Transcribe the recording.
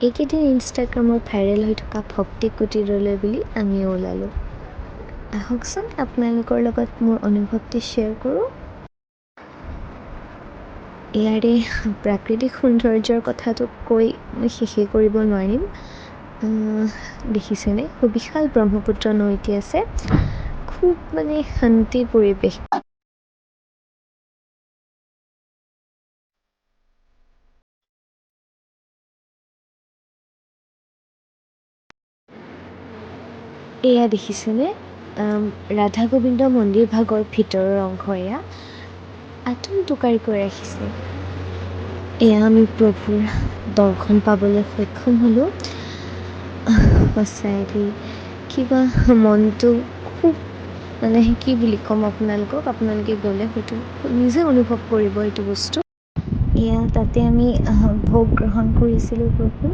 এইকেইদিন ইনষ্টাগ্ৰামত ভাইৰেল হৈ থকা ভক্তি কুটীৰলৈ বুলি আমিও ওলালোঁ। আহকচোন আপোনালোকৰ লগত মোৰ অনুভৱটি শ্বেয়াৰ কৰোঁ। ইয়াৰে প্ৰাকৃতিক সৌন্দৰ্যৰ কথাটো কৈ মই শেষেই কৰিব নোৱাৰিম। দেখিছেনে সুবিশাল ব্ৰহ্মপুত্ৰ নৈটি আছে, খুব শান্তিৰ পৰিৱেশ। এয়া দেখিছেনে ৰাধা গোবিন্দ মন্দিৰ ভাগৰ ভিতৰৰ অংশ। এয়া আটোমটোকাৰিকৈ ৰাখিছে। এয়া আমি প্ৰভুৰ দৰ্শন পাবলৈ সক্ষম হ'লোঁ। সঁচাই দেই, কিবা মনটো খুব কি বুলি ক'ম আপোনালোকে গ'লে হয়তো নিজে অনুভৱ কৰিব এইটো বস্তু। এয়া তাতে আমি ভোগ গ্ৰহণ কৰিছিলোঁ প্ৰভু।